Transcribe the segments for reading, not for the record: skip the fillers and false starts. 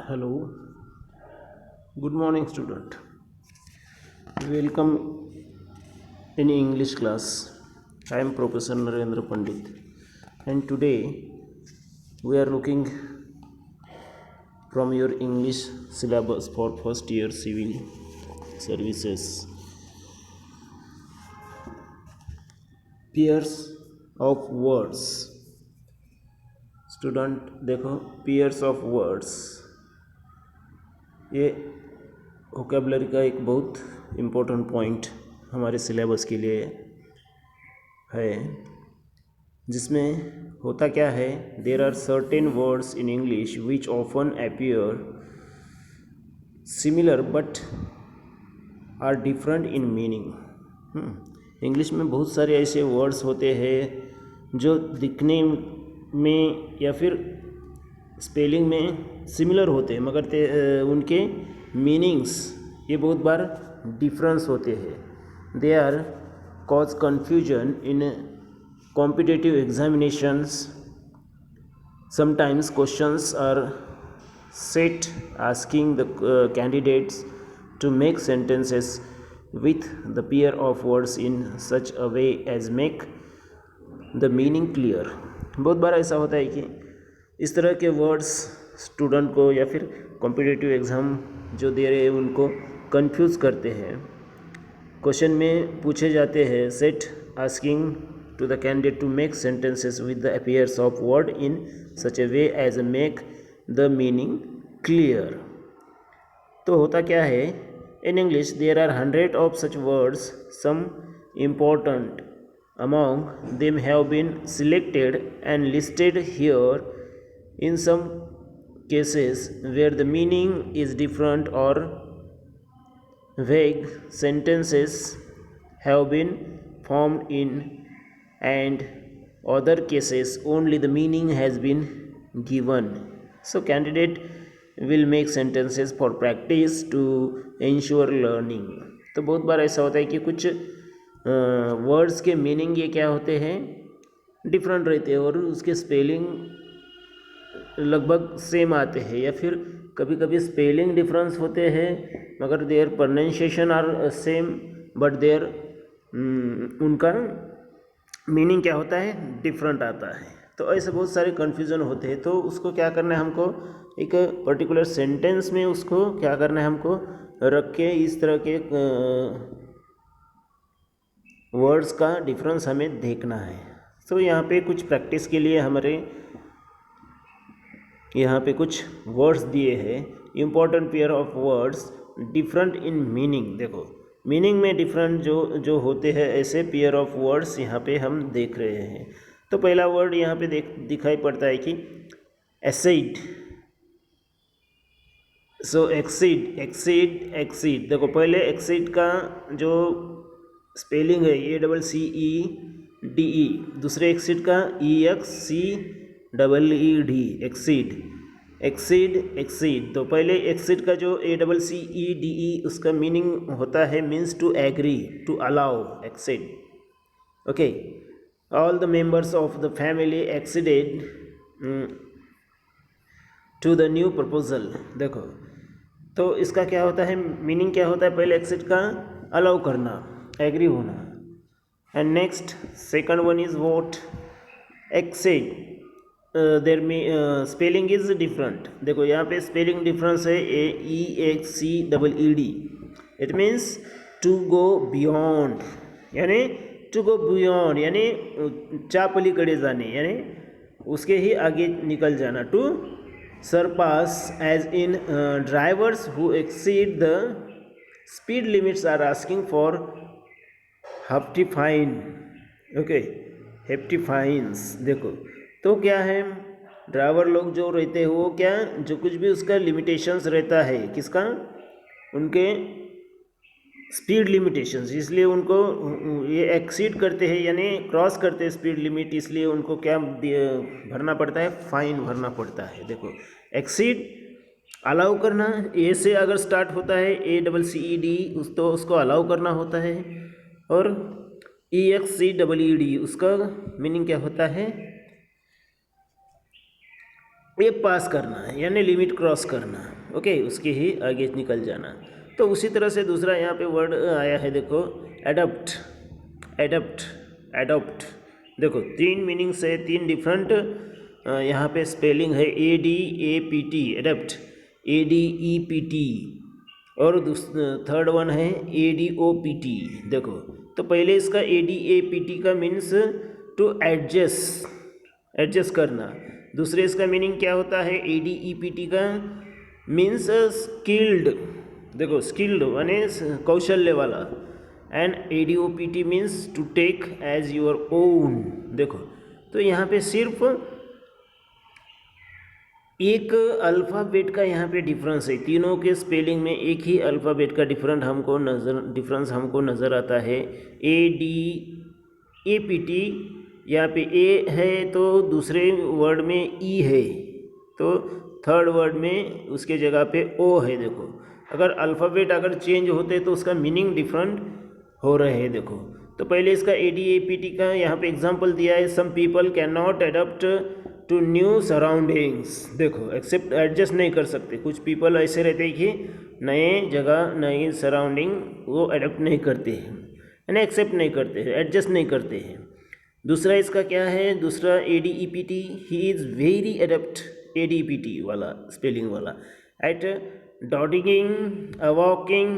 Hello, good morning, student. Welcome in English class. I am Professor Narendra Pandit, and today we are looking from your English syllabus for first year civil services. Pairs of words. Student देखो, pairs of words ये vocabulary का एक बहुत important point हमारे syllabus के लिए है, जिसमें होता क्या है, there are certain words in English which often appear similar but are different in meaning. English में बहुत सारे ऐसे वर्ड्स होते हैं जो दिखने में या फिर स्पेलिंग में सिमिलर होते हैं, मगर उनके मीनिंग्स ये बहुत बार डिफरेंस होते हैं। They are cause confusion in competitive examinations. Sometimes questions are set asking the candidates to make sentences with the pair of words in such a way as make the meaning clear। बहुत बार ऐसा होता है कि इस तरह के words student को या फिर कॉम्पिटिटिव एग्ज़ाम जो दे रहे हैं उनको कंफ्यूज करते हैं। क्वेश्चन में पूछे जाते हैं, set asking to the candidate to make sentences with the pairs of word in such a way as make the meaning clear. तो होता क्या है, in English there are 100 of such words, some important among them have been selected and listed here. In some cases where the meaning is different और vague sentences have been formed in and other cases only the meaning has been given. So candidate will make sentences for practice to ensure learning। तो बहुत बार ऐसा होता है कि कुछ words के meaning ये क्या होते हैं, डिफरेंट रहते हैं और उसके स्पेलिंग लगभग सेम आते हैं, या फिर कभी कभी स्पेलिंग डिफरेंस होते हैं मगर their pronunciation are same but their उनका मीनिंग क्या होता है, डिफरेंट आता है। तो ऐसे बहुत सारे कन्फ्यूज़न होते हैं। तो उसको क्या करना है, हमको एक पर्टिकुलर सेंटेंस में उसको क्या करना है, हमको रख के इस तरह के वर्ड्स का डिफरेंस हमें देखना है। तो यहाँ पे कुछ प्रैक्टिस के लिए हमारे यहाँ पे कुछ वर्ड्स दिए हैं, important pair of words different in meaning. देखो मीनिंग में डिफरेंट जो होते हैं ऐसे पेयर ऑफ वर्ड्स यहाँ पे हम देख रहे हैं। तो पहला वर्ड यहाँ पे दिखाई पड़ता है कि एसिड। सो एक्सीड एक्सीड एक्सीड। देखो पहले एक्सीड का जो स्पेलिंग है ACCEDE, दूसरे एक्सीड का EXCEED, एक्सीड एक्सीड एक्सीड। तो पहले एक्सीड का जो ACCEDE उसका मीनिंग होता है means to agree, to allow, accede. Okay, all the members of the family acceded to the new proposal. देखो तो इसका क्या होता है, मीनिंग क्या होता है, पहले एक्सीड का अलाउ करना, एग्री होना। And next second one is word, exceed. देर में स्पेलिंग इज डिफरेंट। देखो यहाँ पे स्पेलिंग डिफरेंस है EXCEED। It means to go beyond, यानी टू गो बियॉन्ड यानी चापलीकडे जाने, यानी उसके ही आगे निकल जाना। To surpass as in drivers who exceed the speed limits are asking for hefty fine. Okay, hefty fines. देखो तो क्या है, ड्राइवर लोग जो रहते हैं वो क्या, जो कुछ भी उसका लिमिटेशंस रहता है, किसका, उनके स्पीड लिमिटेशंस, इसलिए उनको ये एक्सीड करते हैं यानी क्रॉस करते हैं स्पीड लिमिट, इसलिए उनको क्या भरना पड़ता है, फाइन भरना पड़ता है। देखो एक्सीड अलाउ करना, ए से अगर स्टार्ट होता है ACCED तो उसको अलाउ करना होता है, और EXCEED उसका मीनिंग क्या होता है, ये पास करना है यानी लिमिट क्रॉस करना, ओके, उसके ही आगे निकल जाना। तो उसी तरह से दूसरा यहाँ पे वर्ड आया है, देखो एडप्ट, एडप्ट, एडॉप्ट। देखो तीन मीनिंग से तीन डिफरेंट यहाँ पे स्पेलिंग है, ADAPT, एडप्ट, ADEPT, और थर्ड वन है ADOPT। देखो तो पहले इसका ADAPT का मीन्स टू एडजस्ट, एडजस्ट करना। दूसरे इसका मीनिंग क्या होता है, ADEPT का मीन्स स्किल्ड, देखो स्किल्ड यानी कौशल्य वाला, and ADOPT means to take as your own. देखो तो यहाँ पे सिर्फ एक अल्फ़ाबेट का यहाँ पे डिफरेंस है, तीनों के स्पेलिंग में एक ही अल्फ़ाबेट का डिफरेंस हमको नज़र आता है। ADAPT यहाँ पे ए है तो दूसरे वर्ड में ई है, तो थर्ड वर्ड में उसके जगह पे ओ है। देखो अगर अल्फ़ाबेट अगर चेंज होते तो उसका मीनिंग डिफरेंट हो रहे हैं। देखो तो पहले इसका ADAPT का यहाँ पे एग्जांपल दिया है, some people can not adapt to new surroundings. देखो एक्सेप्ट एडजस्ट नहीं कर सकते, कुछ पीपल ऐसे रहते हैं कि नए जगह नई सराउंडिंग वो एडप्ट नहीं करते हैं यानी एक्सेप्ट नहीं करते हैं, एडजस्ट नहीं करते हैं। दूसरा इसका क्या है, दूसरा ADEPT, he is very adept, ADEPT वाला स्पेलिंग वाला, एट डॉडिंग, अवॉकिंग,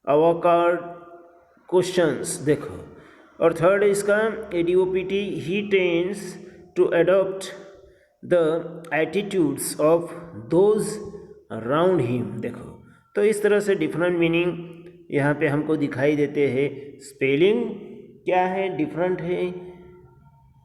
अवॉकार्ड क्वेश्चंस। देखो और थर्ड इसका ADOPT, he tends to adopt the attitudes of those around him. देखो तो इस तरह से डिफरेंट मीनिंग यहाँ पे हमको दिखाई देते हैं। स्पेलिंग क्या है, डिफरेंट है,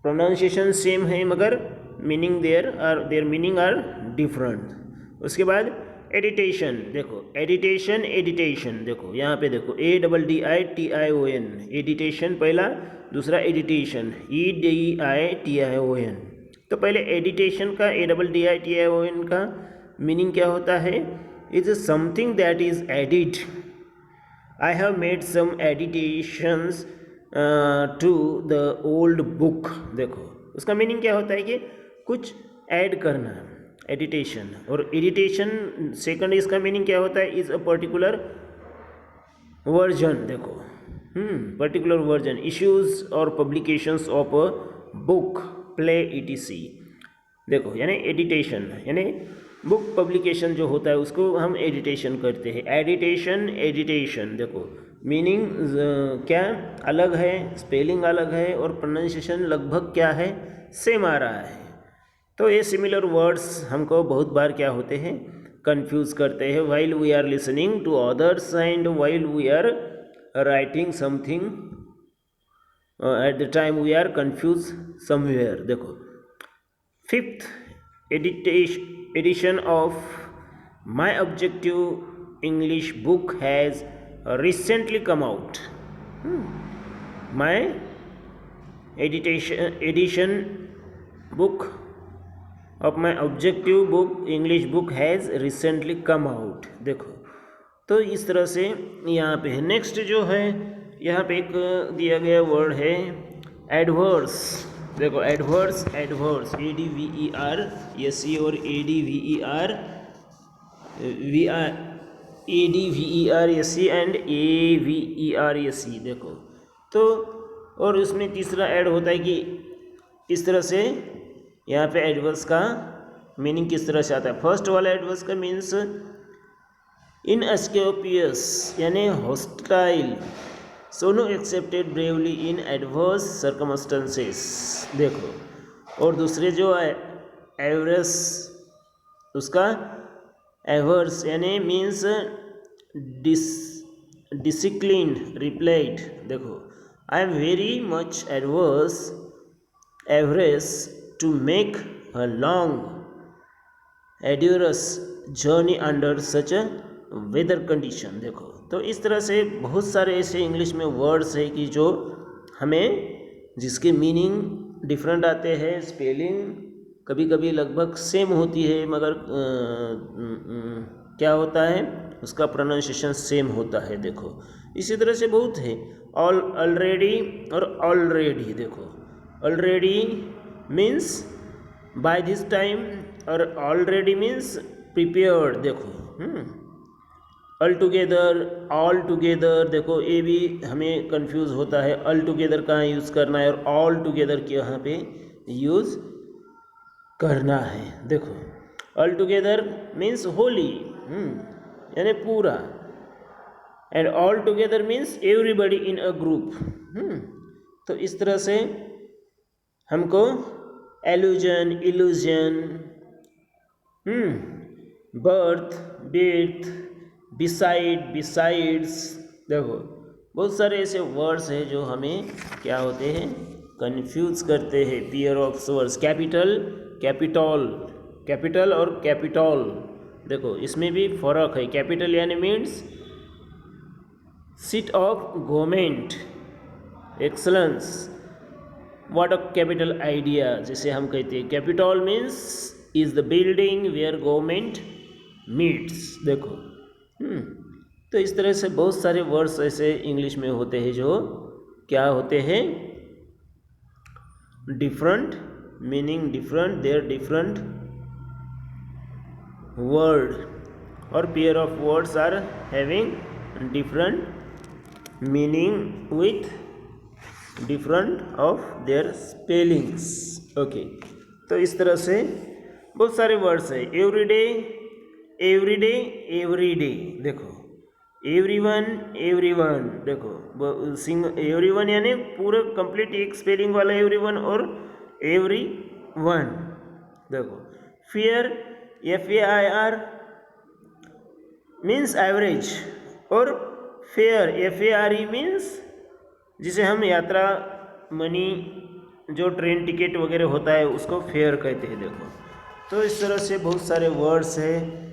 प्रोनाउंसिएशन सेम है, मगर meaning their meaning are different. उसके बाद एडिटेशन, देखो एडिटेशन, एडिटेशन, देखो यहाँ पे देखो ADDITION, एडिटेशन पहला, दूसरा एडिटेशन EDITION। तो पहले एडिटेशन का ADDITION का मीनिंग क्या होता है, is something that is added, I have made some additions to the old book. देखो उसका मीनिंग क्या होता है कि कुछ ऐड करना, एडिटेशन। और एडिटेशन सेकंड इसका मीनिंग क्या होता है, इज अ पर्टिकुलर वर्जन। देखो पर्टिकुलर वर्जन, इश्यूज और publications of a book, play ETC। देखो यानी एडिटेशन यानी बुक पब्लिकेशन जो होता है उसको हम एडिटेशन करते हैं, एडिटेशन, एडिटेशन। देखो मीनिंग क्या अलग है, स्पेलिंग अलग है, और प्रोनाउंसिएशन लगभग क्या है, सेम आ रहा है। तो ये सिमिलर वर्ड्स हमको बहुत बार क्या होते हैं, कंफ्यूज करते हैं while we are listening to others and while we are writing something, at the time we are confuse somewhere. देखो fifth edition of my objective English book has recently come out. My edition book of my objective book English book has recently come out। देखो तो इस तरह से यहाँ पे है। Next जो है यहाँ पे एक दिया गया वर्ड है एडवर्स। देखो एडवर्स, एडवर्स ADVERSE और ADVERSE एंड AVERSE। देखो तो और उसमें तीसरा ऐड होता है कि इस तरह से यहाँ पे एडवर्स का मीनिंग किस तरह से आता है। फर्स्ट वाला एडवर्स का मीन्स इनएस्केपियस यानी हॉस्टाइल, सोनो एक्सेप्टेड ब्रेवली इन एडवर्स सर्कमस्टेंसेस। देखो और दूसरे जो है एवरेस, उसका एवर्स यानी मीन्स डिसिप्लिन्ड, रिप्लाइड। देखो I am very much averse to make a long एड्यूरस journey under such a weather condition. देखो तो इस तरह से बहुत सारे ऐसे इंग्लिश में वर्ड्स है कि जो हमें जिसके मीनिंग डिफरेंट आते हैं, स्पेलिंग कभी कभी लगभग सेम होती है, मगर क्या होता है उसका प्रोनाउंसिएशन सेम होता है। देखो इसी तरह से बहुत है। ऑलरेडी और ऑलरेडी। देखो already means by this time और ऑलरेडी मीन्स प्रिपेयर्ड। देखो ऑल टुगेदर देखो ये भी हमें कंफ्यूज होता है, ऑल टुगेदर कहाँ यूज़ करना है और ऑल टुगेदर यहाँ पे यूज़ करना है। देखो ऑल टुगेदर मीन्स होली, यानी पूरा, and all together means everybody in a group. तो इस तरह से हमको allusion, illusion, birth, berth, besides, देखो बहुत सारे ऐसे वर्ड्स हैं जो हमें क्या होते हैं, कंफ्यूज करते हैं। पेयर ऑफ वर्ड्स, कैपिटल और कैपिटल, देखो इसमें भी फर्क है। कैपिटल यानी means seat of government, excellence, what a capital idea, जैसे हम कहते हैं capitol means is the building where government meets. देखो तो इस तरह से बहुत सारे वर्ड्स ऐसे इंग्लिश में होते हैं जो क्या होते हैं, different meaning, their different word, और pair of words are having different meaning with different of their spellings. Okay, तो इस तरह से बहुत सारे वर्ड्स है। एवरीडे, देखो एवरीवन, देखो एवरीवन यानी पूरा कंप्लीट एक स्पेलिंग वाला एवरीवन, और एवरीवन, देखो फेयर, FAIR मीन्स एवरेज, और फेयर FARE मीन्स जिसे हम यात्रा मनी, जो ट्रेन टिकट वगैरह होता है उसको फेयर कहते हैं। देखो तो इस तरह से बहुत सारे वर्ड्स है।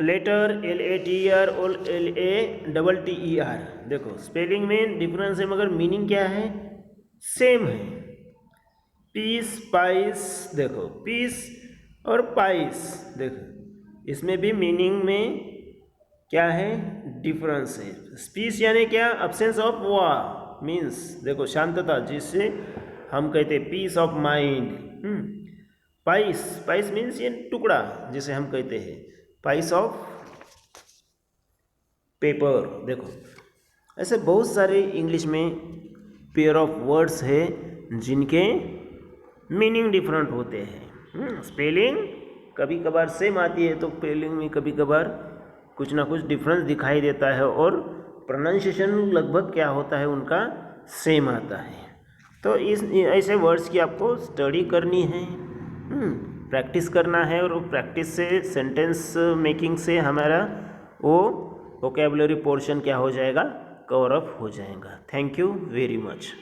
लेटर LATER और LATTER, देखो स्पेलिंग में डिफरेंस है मगर मीनिंग क्या है, सेम है। पीस, पाइस, देखो पीस और पाइस, देखो इसमें भी मीनिंग में क्या है, डिफरेंस है। पीस यानी क्या, अब्सेंस ऑफ वॉर मीन्स, देखो शांतता, जिससे हम कहते हैं peace of mind. Piece means ये टुकड़ा, जिसे हम कहते हैं पाइस ऑफ पेपर। देखो ऐसे बहुत सारे इंग्लिश में पेयर ऑफ वर्ड्स है जिनके मीनिंग डिफरेंट होते हैं। स्पेलिंग कभी कभार सेम आती है, तो स्पेलिंग में कभी कभार कुछ ना कुछ डिफरेंस दिखाई देता है, और प्रोनाउंसिएशन लगभग क्या होता है उनका सेम आता है। तो इस ऐसे वर्ड्स की आपको स्टडी करनी है, प्रैक्टिस करना है, और प्रैक्टिस से, सेंटेंस मेकिंग से हमारा वो वोकैबुलरी पोर्शन क्या हो जाएगा, कवर अप हो जाएगा। Thank you very much.